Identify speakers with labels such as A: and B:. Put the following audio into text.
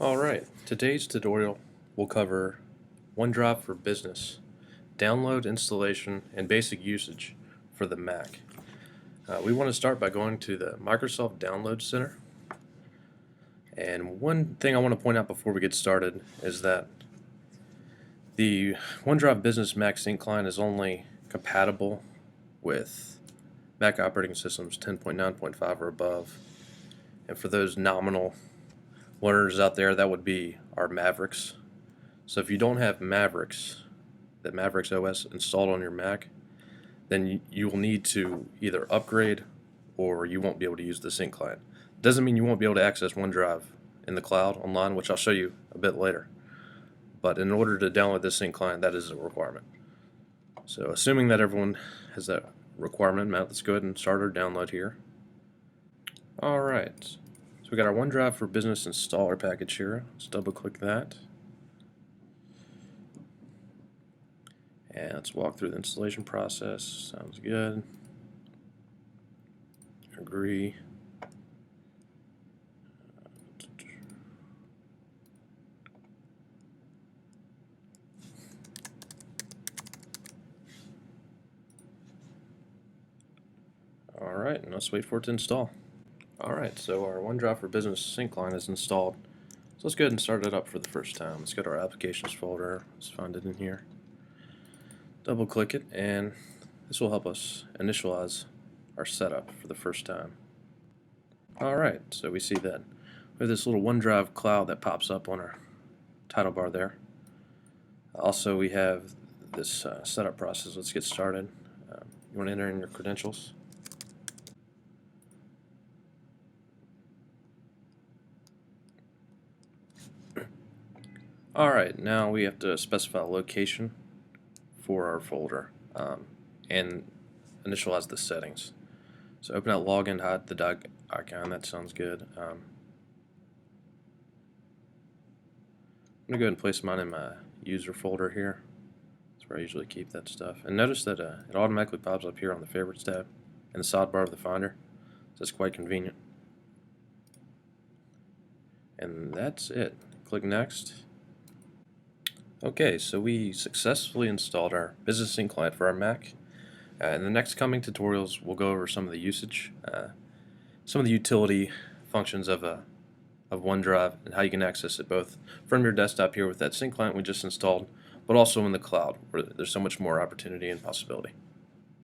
A: Alright, today's tutorial will cover OneDrive for Business, download, installation, and basic usage for the Mac. We want to start by going to the Microsoft Download Center. And one thing I want to point out before we get started is that the OneDrive Business Mac Sync client is only compatible with Mac operating systems 10.9.5 or above. And for those nominal learners out there, that would be our Mavericks. So if you don't have Mavericks, the Mavericks OS installed on your Mac, then you will need to either upgrade or you won't be able to use the sync client. Doesn't mean you won't be able to access OneDrive in the cloud online, which I'll show you a bit later. But in order to download this sync client, that is a requirement. So assuming that everyone has that requirement met, let's go ahead and start our download here. Alright, so we got our OneDrive for Business installer package here. Let's double click that. And let's walk through the installation process. Sounds good. Agree. Alright, and let's wait for it to install. Alright, so our OneDrive for Business sync line is installed. So let's go ahead and start it up for the first time. Let's go to our applications folder. Let's find it in here. Double click it, and this will help us initialize our setup for the first time. Alright, so we see that we have this little OneDrive cloud that pops up on our title bar there. Also, we have this setup process. Let's get started. You want to enter in your credentials. Alright, now we have to specify a location for our folder and initialize the settings. So open out login, hide the dog icon. That sounds good. I'm going to go ahead and place mine in my user folder here. That's where I usually keep that stuff. And notice that it automatically pops up here on the favorites tab in the sidebar of the Finder. So it's quite convenient. And that's it. Click next. Okay, so we successfully installed our Business Sync client for our Mac. In the next coming tutorials, we'll go over some of the usage, some of the utility functions of OneDrive and how you can access it both from your desktop here with that sync client we just installed, but also in the cloud where there's so much more opportunity and possibility.